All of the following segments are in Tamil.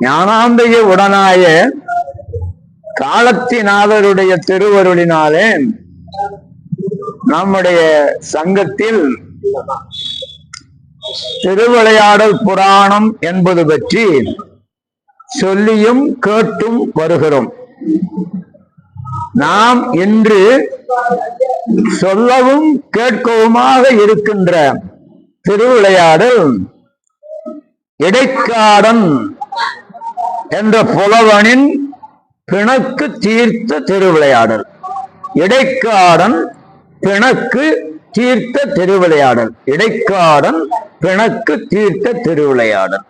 ஞானாம்பிய உடனாய காலத்தினாதருடைய திருவருளினாலே நம்முடைய சங்கத்தில் திருவிளையாடல் புராணம் என்பது பற்றி சொல்லியும் கேட்டும் வருகிறோம். நாம் இன்று சொல்லவும் கேட்கவுமாக இருக்கின்ற திருவிளையாடல் இடைக்காடன் என்ற புலவனின் பிணக்கு தீர்த்த திருவிளையாடல். இடைக்காடன் பிணக்கு தீர்த்த திருவிளையாடல். இடைக்காடன் பிணக்கு தீர்த்த திருவிளையாடல்.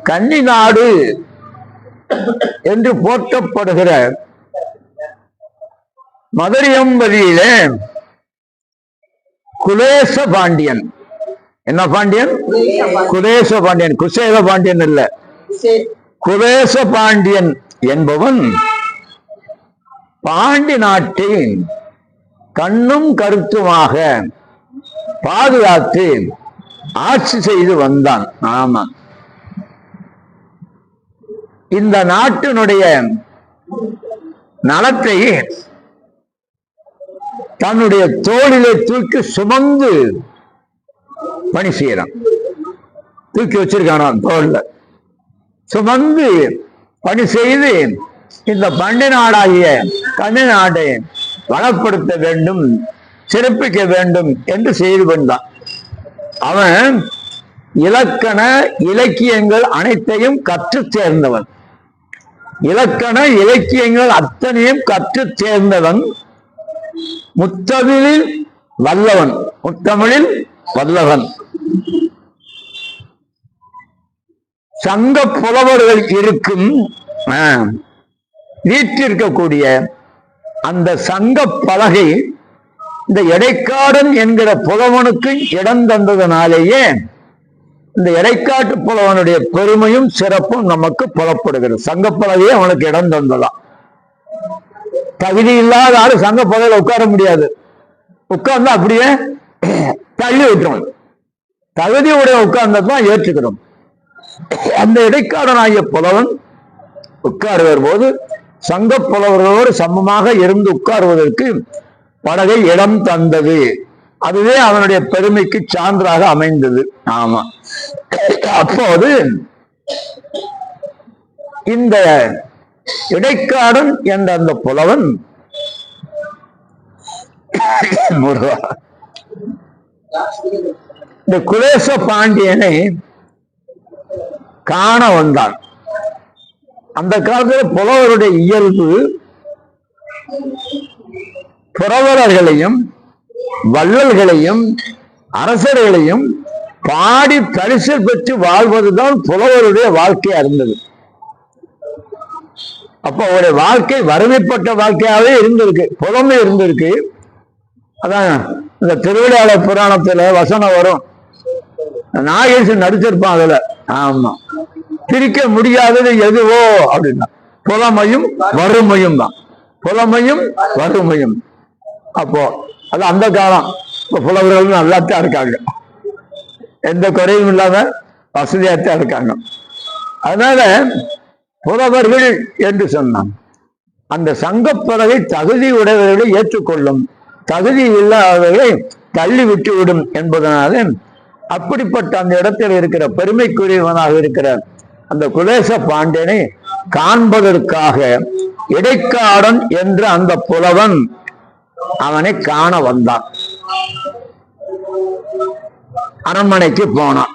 கன்னிநாடு என்று போற்றப்படுகிற மதுரையம்பதியிலே குலேச பாண்டியன், என்ன பாண்டியன்? குலேச பாண்டியன், குசேல பாண்டியன் இல்ல, குலேச பாண்டியன் என்பவன் பாண்டி நாட்டை கண்ணும் கருத்துமாக பாதுகாத்து ஆட்சி செய்து வந்தான். ஆமா, இந்த நாட்டினுடைய நலத்தை தன்னுடைய தோளிலே தூக்கி சுமந்து பணி செய்யறான். தூக்கி வச்சிருக்கான தோல்ல சுமந்து பணி செய்து இந்த பண்டி நாடாகிய கன்னி நாட்டை வளப்படுத்த வேண்டும், சிறப்பிக்க வேண்டும் என்று செய்து கொண்டான். அவன் இலக்கண இலக்கியங்கள் அனைத்தையும் கற்று சேர்ந்தவன். இலக்கண இலக்கியங்கள் அத்தனையும் கற்று சேர்ந்தவன். முத்தமிழில் வல்லவன், முத்தமிழில் வல்லவன். சங்க புலவர்கள் இருக்கும் வீற்றிருக்கக்கூடிய அந்த சங்க பலகை இந்த இடைக்காடன் என்கிற புலவனுக்கு இடம் தந்ததனாலேயே இந்த இடைக்காட்டு புலவனுடைய பெருமையும் சிறப்பும் நமக்கு புலப்படுகிறது. சங்க பலகையே அவனுக்கு இடம் தந்ததான். தகுதி இல்லாத ஆளு சங்க பலகையில உட்கார முடியாது. உட்கார்ந்தா அப்படியே தள்ளி விட்டுரும். தகுதியுடைய உட்கார்ந்ததான் ஏற்றுக்கிறோம். அந்த இடைக்காடன் ஆகிய புலவன் உட்காருவர் போது சங்க புலவர்களோடு சமமாக இருந்து உட்காருவதற்கு படகை இடம் தந்தது. அதுவே அவனுடைய பெருமைக்கு சான்றாக அமைந்தது. ஆமா, அப்போது இந்த இடைக்காடன் என்ற அந்த புலவன் இந்த குலேச பாண்டியனை காண வந்தான். அந்த காலத்தில் புலவருடைய இயல்பு புரவலர்களையும் வள்ளல்களையும் அரசர்களையும் பாடி பரிசு பெற்று வாழ்வதுதான் புலவருடைய வாழ்க்கையா இருந்தது. அப்ப அவருடைய வாழ்க்கை வறுமைப்பட்ட வாழ்க்கையாவே இருந்திருக்கு, புலமை இருந்திருக்கு. அதான் இந்த திருவிளையாடல் புராணத்துல வசனம் வரும், நாகேசன் நடிச்சிருப்பான் அதுல. ஆமா, பிரிக்க முடியாதது எதுவோ அப்படின்னா புலமையும் வறுமையும் தான். புலமையும் வறுமையும். அப்போ அது அந்த காலம். இப்ப புலவர்கள் நல்லாத்தான் இருக்காங்க, எந்த குறையும் இல்லாம வசதியாத்தான் இருக்காங்க. அதனால புலவர்கள் என்று சொன்னான். அந்த சங்கப்பலகை தகுதி உடையவர்களை ஏற்றுக்கொள்ளும், தகுதி இல்லாதவர்களை தள்ளி விட்டுவிடும் என்பதனால அப்படிப்பட்ட அந்த இடத்தில் இருக்கிற பெருமைக்குரியவனாக இருக்கிற அந்த குலேச பாண்டியனை காண்பதற்காக இடைக்காடன் என்ற அந்த புலவன் அவனை காண வந்தான். அரண்மனைக்கு போனான்.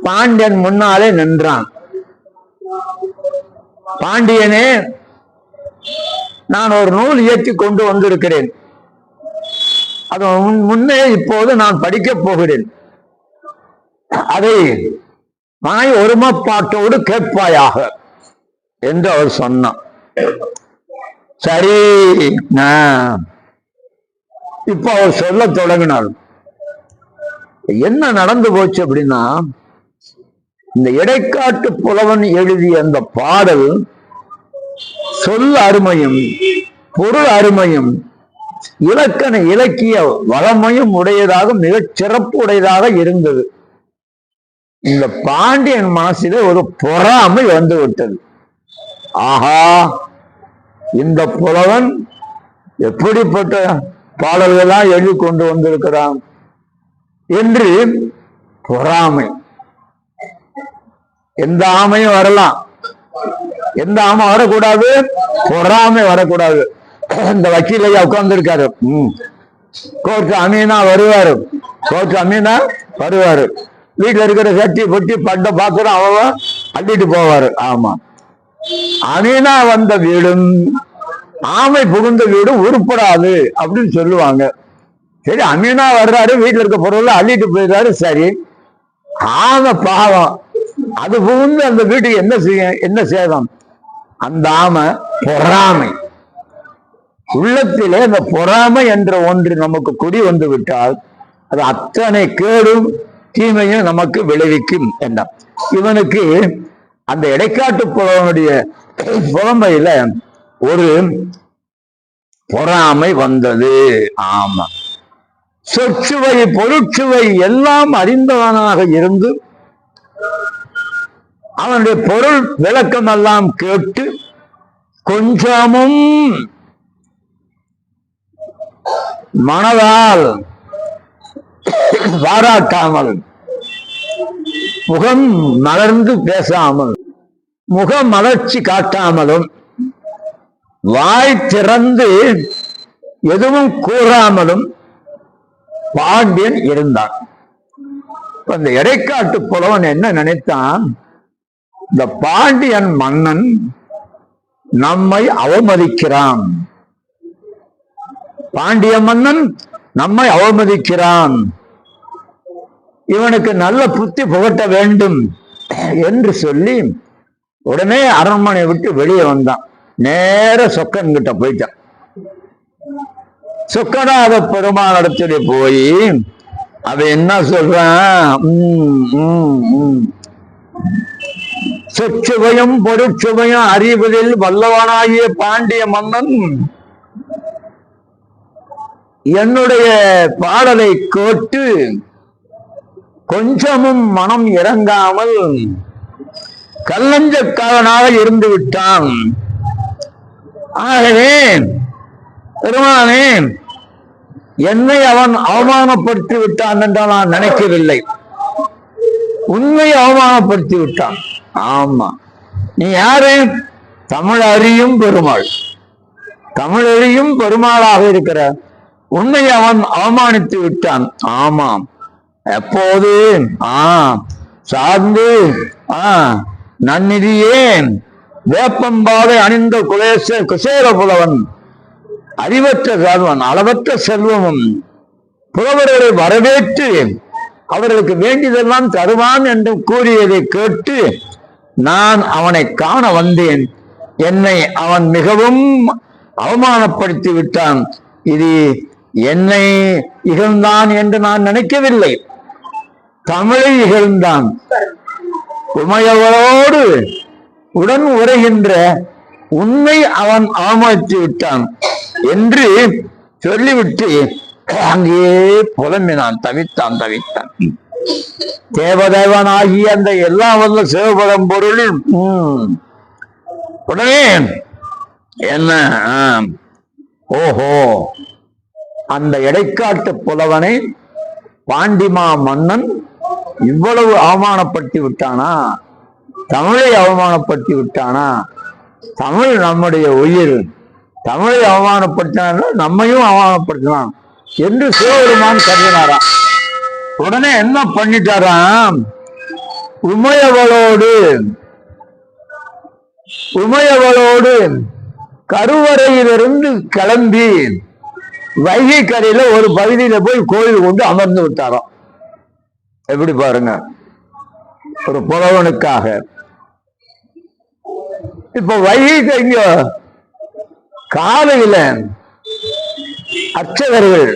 பாண்டியன் முன்னாலே நின்றான். பாண்டியனே, நான் ஒரு நூல் இயற்றி கொண்டு வந்திருக்கிறேன். அது முன்னே இப்போது நான் படிக்கப் போகிறேன். அதை மாய் ஒருமைப்பாட்டோடு கேட்பாயாக என்று அவர் சொன்னார். சரி, இப்ப அவர் சொல்ல தொடங்கினார். என்ன நடந்து போச்சு அப்படின்னா, இந்த இடைக்காட்டு புலவன் எழுதிய அந்த பாடல் சொல் அருமையும் பொருள் அருமையும் இலக்கண இலக்கிய வளமையும் உடையதாக மிகச் சிறப்பு உடையதாக இருந்தது. இந்த பாண்டியன் மனசிலே ஒரு பொறாமை வந்து விட்டது. ஆஹா, இந்த புலவன் எப்படிப்பட்ட பாடல்கள்லாம் எழுதி கொண்டு வந்திருக்கிறான் என்று பொறாமை. எந்த ஆமையும் வரலாம், எந்த ஆமை வரக்கூடாது, பொறாமை வரக்கூடாது. இந்த வக்கீல் ஐயா உட்கார்ந்து இருக்காரு, கோர்ட்டு அமீனா வருவாரு, கோர்ட்டு அமீனா வருவாரு, வீட்டுல இருக்கிற சட்டி பொட்டி பண்ட பாத்திரம் அவன் அள்ளிட்டு போவாரு. ஆமா, அமீனா வந்த வீடும் ஆமை புகுந்த வீடும் உருப்படாது அப்படின்னு சொல்லுவாங்க. சரி, அமீனா வர்றாரு, வீட்டுல இருக்க பொருள் அள்ளிட்டு போயிடுறாரு, சரி. ஆமை பாவம், அது புகுந்து அந்த வீட்டுக்கு என்ன செய்ய, என்ன சேதம்? அந்த ஆமை பொறாமை. உள்ளத்திலே அந்த பொறாமை என்ற ஒன்று நமக்கு குடி வந்து விட்டால் அது அத்தனை கேடும் தீமையும் நமக்கு விளைவிக்கும் என்றான். இவனுக்கு அந்த இடைக்காட்டு புலவனுடைய புலமையில ஒரு பொறாமை வந்தது. ஆமா, சொற்சுவை பொருட்சுவை எல்லாம் அறிந்தவனாக இருந்து அவனுடைய பொருள் விளக்கம் எல்லாம் கேட்டு கொஞ்சமும் மனதால் பாராட்டாமல், முகம் மலர்ந்து பேசாமல், முக மலர்ச்சி காட்டாமலும், வாய் திறந்து எதுவும் கூறாமலும் பாண்டியன் இருந்தான். அந்த இடைக்காட்டு புலவன் என்ன நினைத்தான்? இந்த பாண்டியன் மன்னன் நம்மை அவமதிக்கிறான், பாண்டிய மன்னன் நம்மை அவமதிக்கிறான், இவனுக்கு நல்ல புத்தி புகட்ட வேண்டும் என்று சொல்லி உடனே அரண்மனை விட்டு வெளியே வந்தான். நேர சொக்கன் கிட்ட போயிட்டான். சொக்கநாத பெருமானிடத்திலே போய் அவன் என்ன சொல்றான்? சொற்சுவையும் பொருட்சுவையும் அறிவதில் வல்லவனாகிய பாண்டிய மன்னன் என்னுடைய பாடலை கேட்டு கொஞ்சமும் மனம் இறங்காமல் கல்லஞ்சக்காரனாக இருந்து விட்டான். ஆகவே பெருமானே, என்னை அவன் அவமானப்படுத்தி விட்டான் என்றால் நான் நினைக்கவில்லை, உண்மை அவமானப்படுத்தி விட்டான். ஆமா, நீ யாரு? தமிழ் அறியும் பெருமாள், தமிழ் அறியும் பெருமாளாக இருக்கிற உன்னை அவன் அவமானித்து விட்டான். ஆமாம், எப்போது? சார்ந்து நன்னிதியேன் வேப்பம்பாவை அணிந்த குசேல புலவன், அறிவற்ற செல்வன், அளவற்ற செல்வமும், புலவர்களை வரவேற்று அவர்களுக்கு வேண்டியதெல்லாம் தருவான் என்று கூறியதை கேட்டு நான் அவனை காண வந்தேன். என்னை அவன் மிகவும் அவமானப்படுத்தி விட்டான். இது என்னை இகழ்ந்தான் என்று நான் நினைக்கவில்லை, தமிழை இகழ்ந்தான். உமையவளோடு உடன் உரைகின்ற உன்னை அவன் அவமதித்து விட்டான் என்று சொல்லிவிட்டு அங்கே புலம்பினான், தவித்தான். தேவதேவனாகிய அந்த எல்லாம் வல்ல சிவபதம் பொருளில் உடனே என்ன? ஓஹோ, அந்த இடைக்காட்டு புலவனை பாண்டிமா மன்னன் இவ்வளவு அவமானப்படுத்தி விட்டானா? தமிழை அவமானப்படுத்தி விட்டானா? தமிழ் நம்முடைய உயிர், தமிழை அவமானப்படுத்தினா நம்மையும் அவமானப்படுத்தினான் என்று சிவபெருமான் கருதினாராம். உடனே என்ன பண்ணிட்டாராம்? உமையவளோடு கருவறையிலிருந்து கிளம்பி வைகை கரையில ஒரு பகுதியில போய் கோயில் கொண்டு அமர்ந்து விட்டாராம். எப்படி பாருங்க, ஒரு புலவனுக்காக. இப்ப வைகை இங்க காலையில அர்ச்சகர்கள்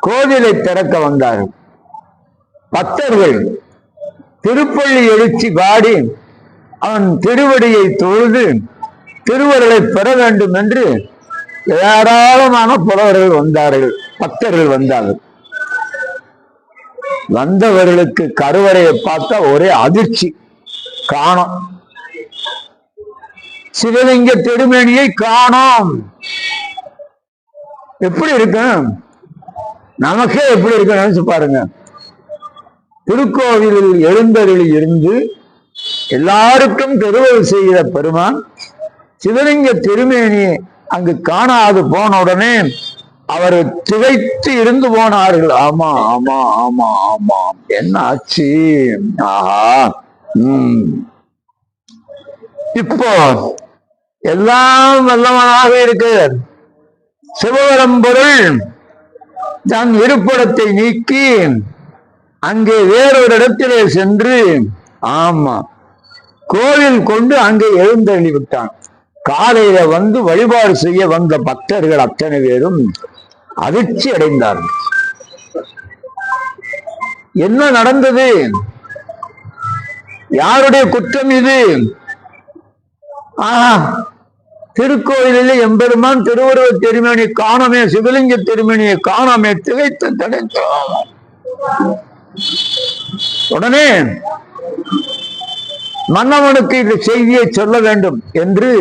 கோவிலை திறக்க வந்தார்கள். பக்தர்கள் திருப்பள்ளி எழுச்சி பாடி அவன் திருவடியை தொழுது திருவருளை பெற வேண்டும் என்று ஏராளமான புலவர்கள் வந்தார்கள், பக்தர்கள் வந்தார்கள். வந்தவர்களுக்கு கருவறையை பார்த்தா ஒரே அதிர்ச்சி. காணோம், சிவலிங்க திருமேனியை காணோம். எப்படி இருக்கும்? நமக்கே எப்படி இருக்கு நினைச்சு பாருங்க. திருக்கோவிலில் எழுந்தருளி இருந்து எல்லாருக்கும் திருவருள் செய்கிற பெருமான் சிவலிங்க திருமேனி அங்கு காணாது போன உடனே அவர் திகைத்து இருந்து போனார்கள். ஆமா ஆமா ஆமா ஆமா, என்ன ஆச்சு? ஆஹா. இப்போ எல்லாம் வல்லவனாக இருக்கு சிவபரம்பொருள் தன் இருப்பிடத்தை நீக்கி அங்கே வேறொரு இடத்திலே சென்று, ஆமா, கோவில் கொண்டு அங்கே எழுந்தள்ளி விட்டான். காலையில வந்து வழிபாடு செய்ய வந்த பக்தர்கள் அத்தனை பேரும் அதிர்ச்சி அடைந்தார்கள். என்ன நடந்தது? யாருடைய குற்றம் இது? திருக்கோயிலில் எம்பெருமான் திருவுருவ திருமேனி காணமே, சிவலிங்க திருமேனியை காணமே, திகைத்து தடைத்தோம். உடனே மன்னவனுக்கு இந்த செய்தியை சொல்ல வேண்டும் என்று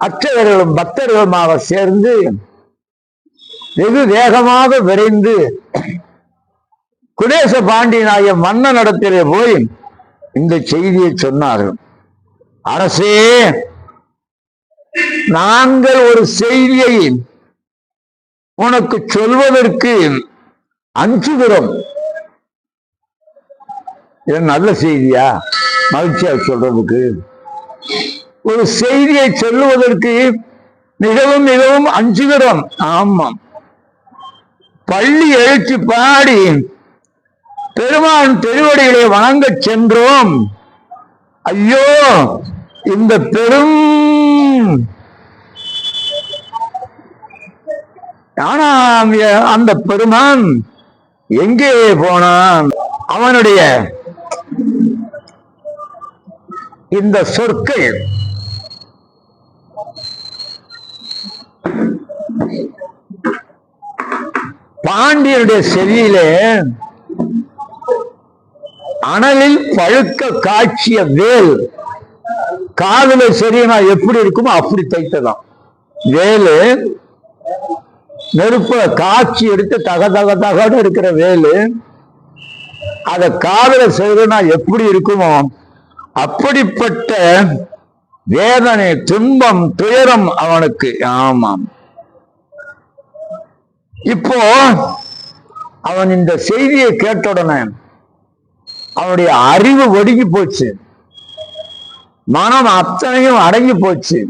அர்ச்சகர்களும் பக்தர்களுமாக சேர்ந்து வெகு வேகமாக விரைந்து குடேச பாண்டியனாகிய மன்னனிடத்திலே போய் இந்த செய்தியை சொன்னார்கள். அரசே, நாங்கள் ஒரு செய்தியை உனக்கு சொல்வதற்கு அஞ்சுகிறோம். இது நல்ல செய்தியா? மகிழ்ச்சியா சொல்றதுக்கு ஒரு செய்தியை சொல்லுவதற்கு மிகவும் மிகவும் அஞ்சுகிறோம். ஆமாம், பள்ளி எழுச்சி பாடி பெருமான் திருவடிகளை வணங்க சென்றோம். ஐயோ, இந்த பெரும் அந்த பெருமான் எங்கே போனான்? அவனுடைய இந்த சொற்கள் பாண்டியனுடைய செவியிலே அனலில் பழுக்க காட்சிய வேல் காதுல சரியா எப்படி இருக்குமோ அப்படி தைத்ததான். வேலு நெருப்ப காட்சி எடுத்து தக தக தகன்னு இருக்கிற வேலு அத காதுல செய்யறதுனா எப்படி இருக்குமோ அப்படிப்பட்ட வேதனை, துன்பம், துயரம் அவனுக்கு. ஆமாம், இப்போ அவன் இந்த செய்தியை கேட்டவுடனே அவனுடைய அறிவு ஒடுங்கி போச்சு, மனம் அத்தனையும் அடங்கி போச்சு.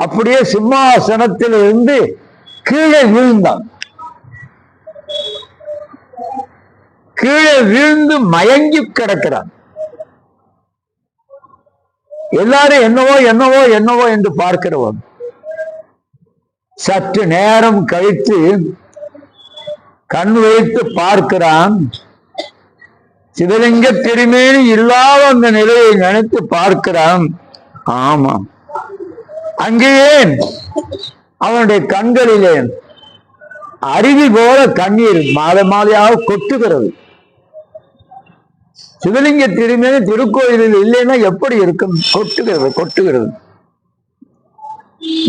அப்படியே சிம்மாசனத்தில் இருந்து கீழே வீழ்ந்தான். கீழே வீழ்ந்து மயங்கி கிடக்கிறான். எல்லாரும் என்னவோ என்னவோ என்னவோ என்று பார்க்கிறவன் சற்று நேரம் கழித்து கண் வைத்து பார்க்கிறான். சிவலிங்க திருமேனி இல்லாத அந்த நிலையை நினைத்து பார்க்கிறான். ஆமாம், அங்கேயே அவனுடைய கண்களிலே அருவி போல கண்ணீர் மாலை மாலையாக கொட்டுகிறது. சிவலிங்க திருமேனி திருக்கோயிலில் இல்லைன்னா எப்படி இருக்கும்? கொட்டுகிறது கொட்டுகிறது.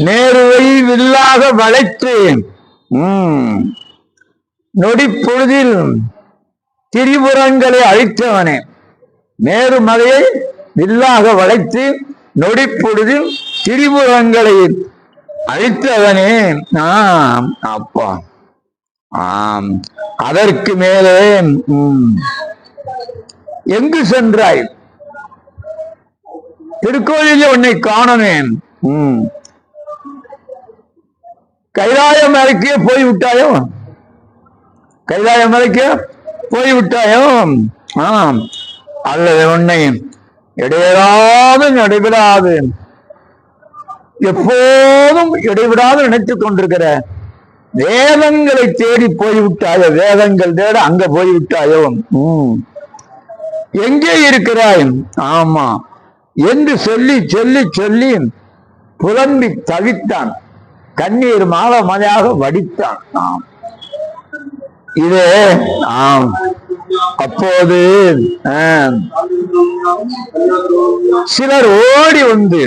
நேருவை வில்லாக வளைத்து நொடி பொழுதில் திரிபுரங்களை அழித்தவனே, மேருமலையை வில்லாக வளைத்து நொடி பொழுதில் திரிபுரங்களை அழித்தவனே. அப்பா, அதற்கு மேலே எங்கு சென்றாய்? திருக்கோயிலில் உன்னை காணனேன். கைலாய மலைக்கே போய்விட்டாயோ? கைலாய மலைக்கே போய்விட்டாயோ? அல்லது உன்னை இடையராது நடைபெறாது எப்போதும் இடைவிடாது நினைத்துக் கொண்டிருக்கிற வேதங்களை தேடி போய்விட்டாயோ? வேதங்கள் தேட அங்க போய்விட்டாயோ? எங்கே இருக்கிறாய்? ஆமா என்று சொல்லி சொல்லி சொல்லி புலம்பி தவித்தான். கண்ணீர் மாலை மலையாக வடித்தான். இது அப்போது சிலர் ஓடி வந்து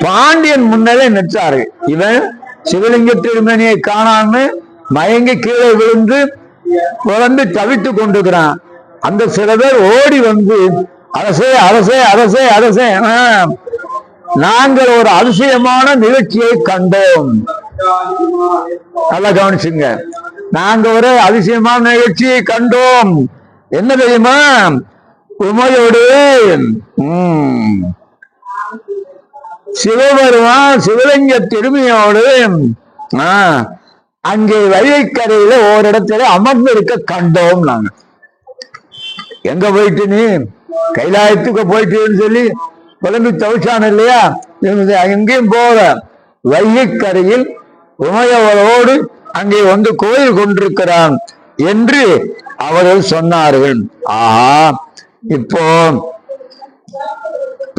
பாண்டியன் முன்னரே நிற்றாரு. இவன் சிவலிங்க திருமணியை காணாம மயங்கி கீழே விழுந்து குழம்பு தவித்து கொண்டிருக்கிறான். அந்த சில பேர் ஓடி வந்து, அரசே அரசே அரசே அரசே, நாங்கள் ஒரு அதிசயமான நிகழ்ச்சியை கண்டோம். நல்லா கவனிச்சுங்க, நாங்க ஒரு அதிசயமான நிகழ்ச்சியை கண்டோம். என்ன தெரியுமா? உமையோடு சிவபெருமான் சிவலிங்க திருமையோடு அங்கே வைகைக்கரையில ஓரிடத்துல அமர்ந்து இருக்க கண்டோம். நாங்க எங்க போயிட்டு, நீ கைலாயத்துக்கு போயிட்டுன்னு சொல்லி புலம்பி தவிச்சான் இல்லையா? எங்கேயும் போற வைகைக்கரையில் உமையவளோடு அங்கே வந்து கோயில் கொண்டிருக்கிறான் என்று அவர்கள் சொன்னார்கள். ஆஹா, இப்போ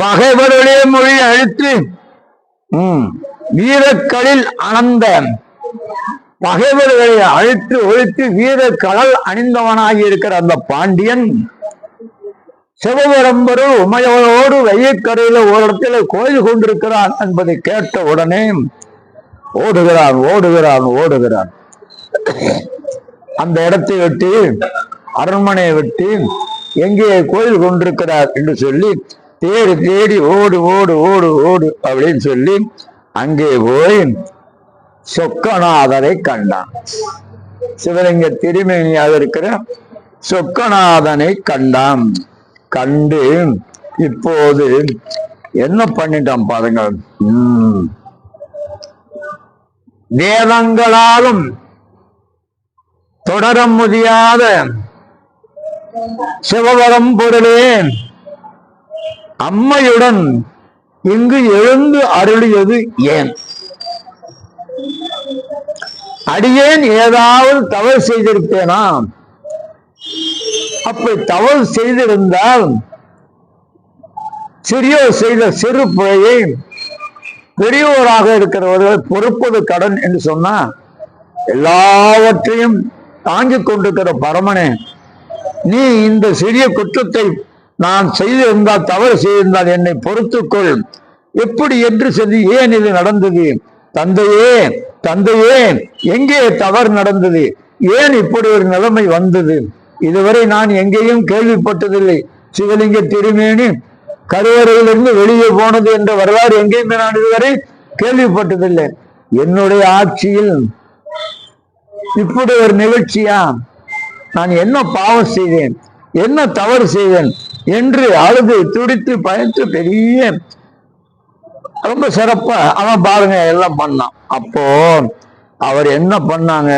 பகைவருடைய மொழி அழித்து வீரக்களில் அணந்த பகைவர்களை அழித்து ஒழித்து வீரக்கடல் அணிந்தவனாகி இருக்கிற அந்த பாண்டியன் சிவபெரும்பொருள் உமையோடு வையக்கரையில ஒரு இடத்துல கோயில் கொண்டிருக்கிறான் என்பதை கேட்ட உடனே ஓடுகிறான் ஓடுகிறான் ஓடுகிறான். அந்த இடத்தை விட்டு, அரண்மனையை விட்டு எங்கே கோயில் கொண்டிருக்கிறார் என்று சொல்லி தேடி தேடி ஓடு ஓடு ஓடு ஓடு அப்படின்னு சொல்லி அங்கே போய் சொக்கநாதரை கண்டான். சிவலிங்க திருமேனியாக இருக்கிற சொக்கநாதனை கண்டான். கண்டு இப்போது என்ன பண்ணிட்டான் பாருங்கள். வேதங்களாலும் தொடர முடியாத சிவபரம் பொருளே, அம்மையுடன் இங்கு எழுந்து அருளியது ஏன்? அடியேன் ஏதாவது தவறு செய்திருப்பேனா? அப்படி தவறு செய்திருந்தால் சிறியோர் செய்த சிறு பிழையை பெரியோராக இருக்கிறவர்கள் பொறுப்பது கடன் என்று சொன்னா, எல்லாவற்றையும் தாங்கிக் கொண்டிருக்கிற பரமனே, நீ இந்த சிறிய குற்றத்தை நான் செய்திருந்தால், தவறு செய்திருந்தால் என்னை பொறுத்துக்கொள். எப்படி என்று சொல்லி, ஏன் இது நடந்தது? தந்தையே தந்தையே, எங்கே தவறு நடந்தது? ஏன் இப்படி ஒரு நிலைமை வந்தது? இதுவரை நான் எங்கேயும் கேள்விப்பட்டதில்லை. சிவலிங்க திருமேனி கருவறையிலிருந்து வெளியே போனது என்ற வரலாறு எங்கேயுமே நான் இதுவரை கேள்விப்பட்டதில்லை. என்னுடைய ஆட்சியில் இப்படி ஒரு நிகழ்ச்சியா? நான் என்ன பாவம் செய்தேன், என்ன தவறு செய்தேன் என்று அழுது துடித்து பயந்து பெரிய ரொம்ப சிறப்பா அவன் பாருங்க எல்லாம் பண்ணான். அப்போ அவர் என்ன பண்ணாங்க,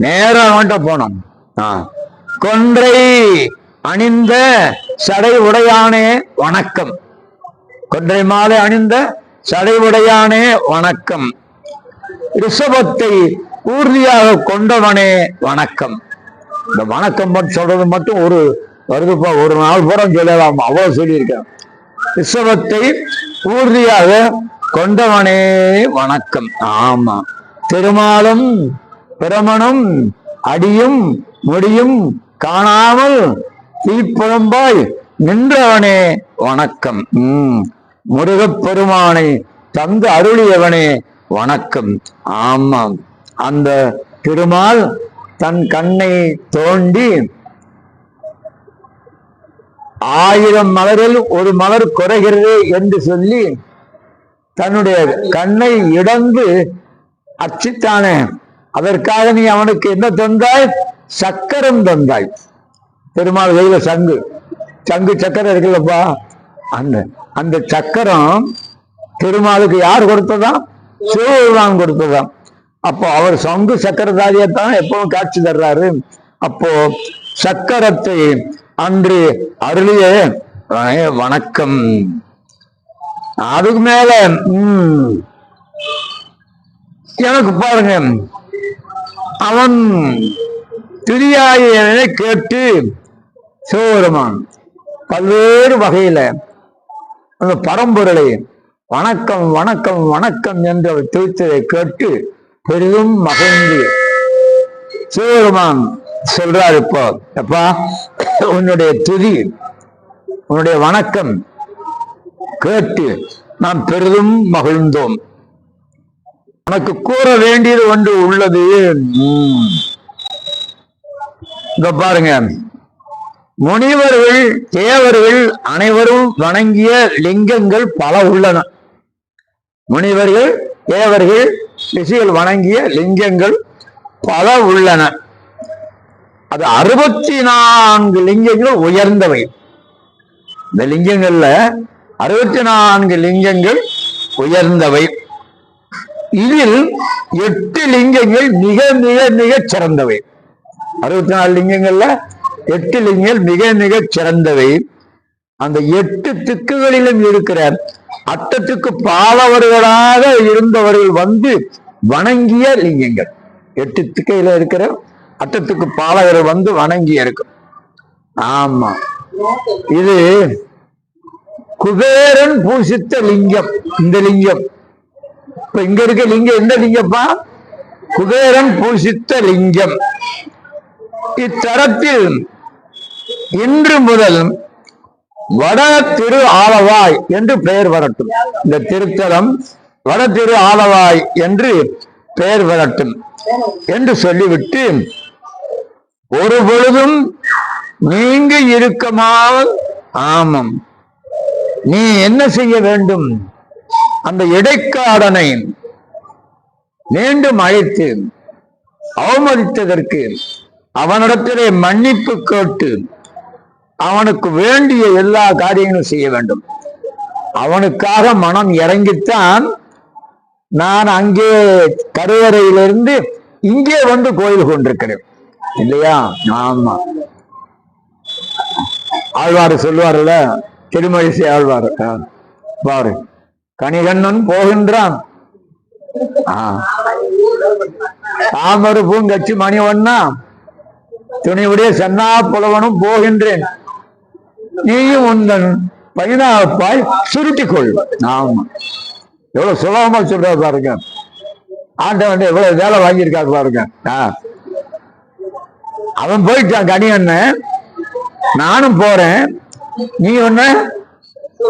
நேரம் அவன்கிட்ட போனோம். கொன்றை அணிந்த சடை உடையானே வணக்கம். கொன்றை மாலை அணிந்த சடை உடையானே வணக்கம். ரிஷபத்தை ஊர்தியாக கொண்டவனே வணக்கம். இந்த வணக்கம் சொல்றது மட்டும் ஒரு வருதுப்பா, ஒரு நாள் பூரா சொல்லலாம், அவ்வளவு சொல்லியிருக்கேன். ரிஷபத்தை ஊர்தியாக கொண்டவனே வணக்கம். ஆமா, திருமாலும் பிரமணம் அடியும் முடியும் காணாமல் தீப்புறம்பாய் நின்றவனே வணக்கம். முருகப்பெருமானை தந்து அருளியவனே வணக்கம். ஆமாம், அந்த திருமால் தன் கண்ணை தோண்டி 1000 மலரில் ஒரு மலர் குறைகிறது என்று சொல்லி தன்னுடைய கண்ணை இடந்து அச்சித்தானே, அதற்காக நீ அவனுக்கு என்ன தந்தாய்? சக்கரம் தந்தாய். பெருமாள் கையில சங்கு சக்கரம் இருக்குல்லப்பா, அந்த சக்கரம் திருமாலுக்கு யார் கொடுத்ததாம்? சிவபெருமான் கொடுத்ததாம். அப்போ அவர் சங்கு சக்கரதாரியத்தான் எப்பவும் காட்சி தர்றாரு. அப்போ சக்கரத்தை அன்று அருளிய வணக்கம். அதுக்கு மேல எனக்கு பாருங்க, அவன் திரியாயனை கேட்டு சிவபெருமான் பல்வேறு வகையில அந்த பரம்பொருளை வணக்கம் வணக்கம் வணக்கம் என்று அவர் துதித்ததை கேட்டு பெரிதும் மகிழ்ந்து சிவபெருமான் சொல்றாரு, இப்போ அப்பா உன்னுடைய துதி உன்னுடைய வணக்கம் கேட்டு நாம் பெரிதும் மகிழ்ந்தோம். உனக்கு கூற வேண்டியது ஒன்று உள்ளது. இங்க பாருங்க, முனிவர்கள் தேவர்கள் அனைவரும் வணங்கிய லிங்கங்கள் பல உள்ளன. முனிவர்கள் தேவர்கள் ரிஷிகள் வணங்கிய லிங்கங்கள் பல உள்ளன. அது 64 லிங்கங்கள் உயர்ந்தவை. இந்த லிங்கங்கள்ல 64 லிங்கங்கள் உயர்ந்தவை. இதில் 8 லிங்கங்கள் மிக மிக மிக சிறந்தவை. 64 லிங்கங்கள்ல 8 லிங்கங்கள் மிக மிக சிறந்தவை. அந்த 8 திக்குகளிலும் இருக்கிற அட்டத்துக்கு பாலவர்களாக இருந்தவர்கள் வந்து வணங்கிய லிங்கங்கள். 8 திக்கையில இருக்கிற அட்டத்துக்கு பாலகர்கள் வந்து வணங்கி இருக்கும். ஆமா, இது குபேரன் பூசித்த லிங்கம். இந்த லிங்கம் இப்ப இங்க இருக்க லிங்கம் எந்த லிங்கப்பா? குபேரன் பூசித்த லிங்கம். இத்தரத்தில் இன்று முதல் வட திரு ஆலவாய் என்று பெயர் வரட்டும். இந்த திருத்தலம் வட திரு ஆலவாய் என்று பெயர் வரட்டும் என்று சொல்லிவிட்டு, ஒரு பொழுதும் நீங்க இருக்கமால், ஆமாம், நீ என்ன செய்ய வேண்டும்? அந்த இடைக்காடனை மீண்டும் அழைத்து அவமதித்ததற்கு அவனிடத்திலே மன்னிப்பு கேட்டு அவனுக்கு வேண்டிய எல்லா காரியங்களும் செய்ய வேண்டும். அவனுக்காக மனம் இறங்கித்தான் நான் அங்கே கருவறையிலிருந்து இங்கே வந்து கோயில் கொண்டிருக்கிறேன் இல்லையா? ஆமா, ஆழ்வார் சொல்லுவார்ல, திருமழிசை ஆழ்வார் பாரு, கணிகண்ணன் போகின்றான், தாமரு பூங்கட்சி மணிவண்ணா துணிவுடைய சென்னா புலவனும் போகின்றேன், நீயும் உந்தன் பைனாப்பாய் சுருட்டிக்கொள். ஆமா, எவ்வளவு சுலபமா சொல்ற பாருங்க. ஆண்டவன் எவ்வளவு வேலை வாங்கியிருக்காரு பாருங்க. அவன் போயிட்டான் கணிகண்ணன், நானும் போறேன், நீ ஒண்ணு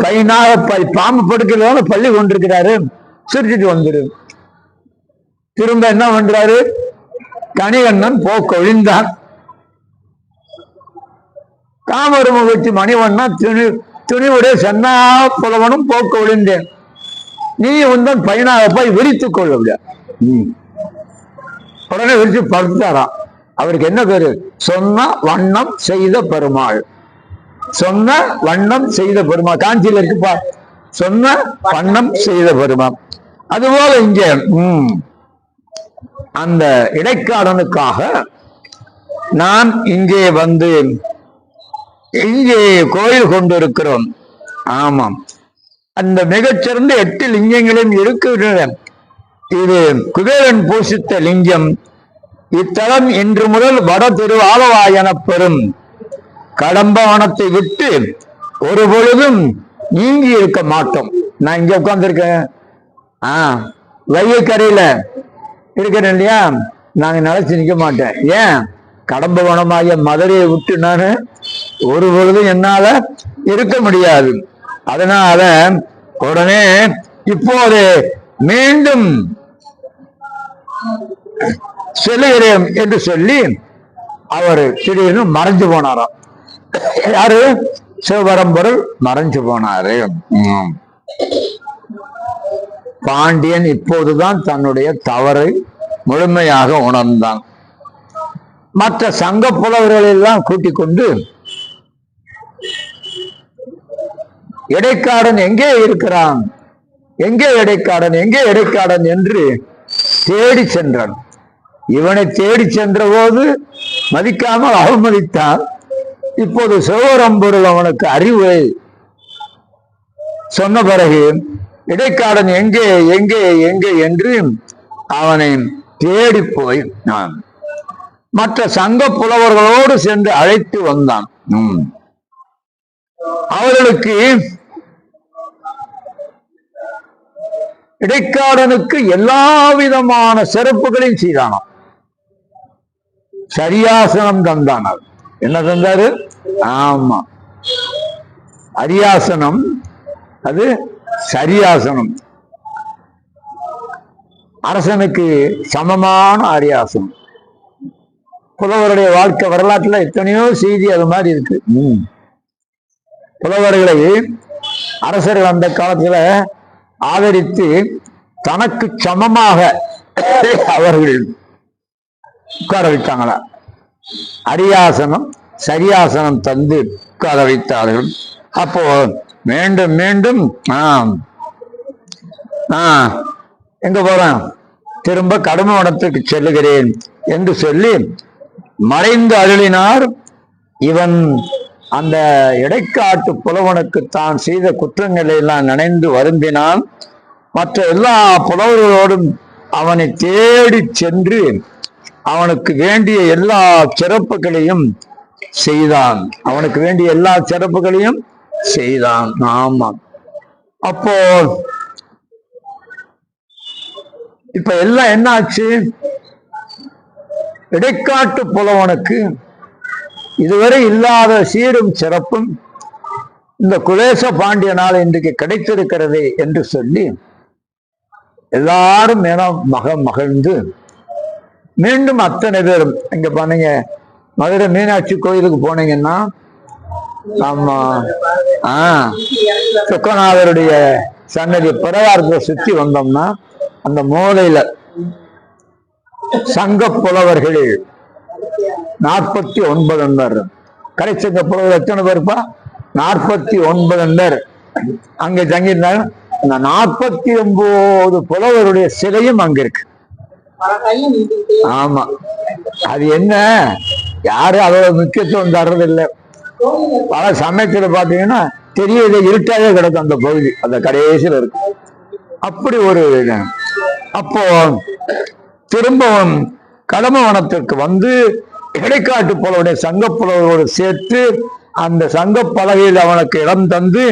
பைனாப்பாய் பாம்பு படுக்கிறத பள்ளி கொண்டிருக்கிறாரு, சுருட்டிட்டு வந்துடு. திரும்ப என்ன பண்றாரு? கணிகண்ணன் போக்கொழிந்தான். தாமரம வச்சு மணிவண்ணா துணிவுடைய சென்னா புலவனும் போக்க ஒழிந்தேன், நீ உந்தன் பைனாப்பாய் விரித்துக் கொள்ள. உடனே விரிச்சு படுத்தாராம். அவருக்கு என்ன பேரு? சொன்ன வண்ணம் செய்த பெருமாள். சொன்ன வண்ணம் செய்த பெருமாள் காஞ்சியில இருக்குப்பா. சொன்ன வண்ணம் செய்த பெருமாள். அதுபோல இங்க அந்த இடைக்காடனுக்காக நான் இங்கே வந்து இங்கே கோயில் கொண்டிருக்கிறோம். ஆமாம், அந்த மிகச்சிறந்த 8 லிங்கங்களும் இருக்கின்றன. இது குபேரன் பூசித்த லிங்கம். இத்தலம் இன்று முதல் வட திரு ஆலவாய் எனப்பெறும். கடம்பவனத்தை விட்டு ஒரு பொழுதும் நீங்கி இருக்க மாட்டோம். நான் இங்க உட்கார்ந்துருக்கேன், வைகை கரையில இருக்கிறேன் இல்லையா? நாங்க நினைச்சு நிக்க மாட்டேன். ஏன்? கடம்பவனமாகிய மதுரையை விட்டு நான் ஒரு பொழுதும் என்னால இருக்க முடியாது. அதனால உடனே இப்போது மீண்டும் செல்லுகிறேன் என்று சொல்லி அவர் திடீர்னு மறைஞ்சு போனாராம். யாரு? சிவபரம்பொருள் மறைஞ்சு போனாரு. பாண்டியன் இப்போதுதான் தன்னுடைய தவறை முழுமையாக உணர்ந்தான். மற்ற சங்க புலவர்கள் எல்லாம் கூட்டிக் கொண்டு இடைக்காடன் எங்கே இருக்கிறான், எங்கே இடைக்காடன், எங்கே இடைக்காடன் என்று தேடி சென்றான். இவனை தேடி சென்ற போது மதிக்காமல் அவமதித்தான். இப்போது சிவபரம்பொருள் அவனுக்கு அறிவுரை சொன்ன பிறகு இடைக்காடன் எங்கே எங்கே எங்கே என்று அவனை தேடி போய் நான் மற்ற சங்க புலவர்களோடு சென்று அழைத்து வந்தான். அவர்களுக்கு இடைக்காடனுக்கு எல்லா விதமான சிறப்புகளையும் செய்தானாம். சரியாசனம் தந்தானார். என்ன தந்தாரு? ஆமா, அரியாசனம், அது சரியாசனம். அரசனுக்கு சமமான அரியாசனம். புலவருடைய வாழ்க்கை வரலாற்றுல எத்தனையோ செய்தி அது மாதிரி இருக்கு. புலவர்களை அரசர்கள் அந்த காலத்துல ஆதரித்து தனக்கு சமமாக அவர்கள் உட்கார வைத்தாங்களா. அரியாசனம் சரியாசனம் தந்து உட்கார வைத்தார்கள். அப்போ மீண்டும் மீண்டும் எங்க போறேன், திரும்ப கடுமவனத்துக்கு செல்லுகிறேன் என்று சொல்லி மறைந்து அருளினார். இவன் அந்த இடைக்காட்டு புலவனுக்கு தான் செய்த குற்றங்களை எல்லாம் நினைந்து வருந்தினான். மற்ற எல்லா புலவர்களோடும் அவனை தேடி சென்று அவனுக்கு வேண்டிய எல்லா சிறப்புகளையும் செய்தான். அவனுக்கு வேண்டிய எல்லா சிறப்புகளையும் செய்தான். ஆமா, அப்போ இப்ப எல்லாம் என்ன ஆச்சு? இடைக்காட்டு புலவனுக்கு இதுவரை இல்லாத சீரும் சிறப்பும் இந்த குலேச பாண்டியனால் இன்றைக்கு கிடைத்திருக்கிறது என்று சொல்லி எல்லாரும் மகிழ்ந்து மீண்டும் அத்தனை பேரும் இங்க பண்ணீங்க. மதுரை மீனாட்சி கோயிலுக்கு போனீங்கன்னா ஆமா சொக்கநாதருடைய சன்னதி பிரகாரத்தை சுத்தி வந்தோம்னா அந்த மூலையில சங்க புலவர்கள் 49 கடைச்சங்க புலவர் எத்தனை பேருப்பா? 49 அங்க தங்கியிருந்தாங்க. அந்த 49 புலவருடைய சிலையும் அங்க இருக்கு. ஆமா, அது என்ன, யாரும் அதோட முக்கியத்துவம் தர்றது இல்லை. பல சமயத்துல பாத்தீங்கன்னா தெரியல, இருட்டாவே கிடக்கும் அந்த பகுதி, அந்த கடைசியில இருக்கு. அப்படி ஒரு அப்போ திரும்பவும் கடமவனத்திற்கு வந்து இடைக்காட்டு புலவருடைய சங்க புலவரோடு சேர்த்து அந்த சங்க பலகையில் அவனுக்கு இடம் தந்து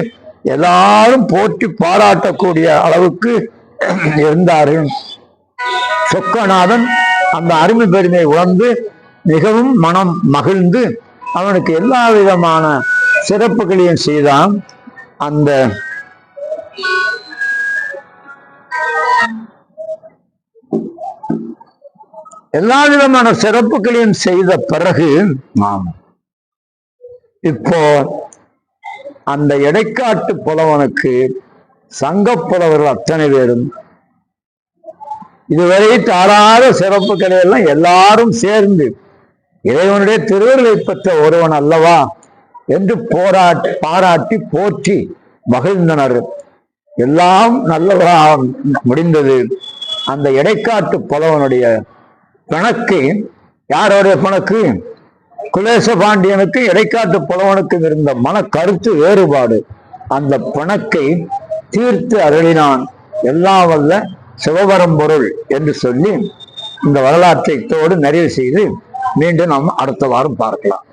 எல்லாரும் போற்றி பாராட்டக்கூடிய அளவுக்கு இருந்தார்கள். சொக்கநாதன் அந்த அருமை பெருமையை உணர்ந்து மிகவும் மனம் மகிழ்ந்து அவனுக்கு எல்லா விதமான சிறப்புகளையும் செய்தான். அந்த எல்லா விதமான சிறப்புகளையும் செய்த பிறகு இப்போ அந்த இடைக்காட்டு புலவனுக்கு சங்க புலவர்கள் அத்தனை பேரும் இதுவரை தாராத சிறப்புகளை எல்லாம் எல்லாரும் சேர்ந்து இறைவனுடைய திருவருளை பெற்ற ஒருவன் அல்லவா என்று பாராட்டி போற்றி மகிழ்ந்தனர். எல்லாம் நல்லவராக முடிந்தது. அந்த இடைக்காட்டு புலவனுடைய பிணக்கு, யாருடைய பிணக்கு? குலேச பாண்டியனுக்கு இடைக்காட்டு புலவனுக்கும் இருந்த மன கருத்து வேறுபாடு. அந்த பிணக்கை தீர்த்து அருளினான் எல்லாம் வல்ல சிவபரம்பொருள் என்று சொல்லி இந்த வரலாற்றை நிறைவு செய்து மீண்டும் நாம் அடுத்த வாரம் பார்க்கலாம்.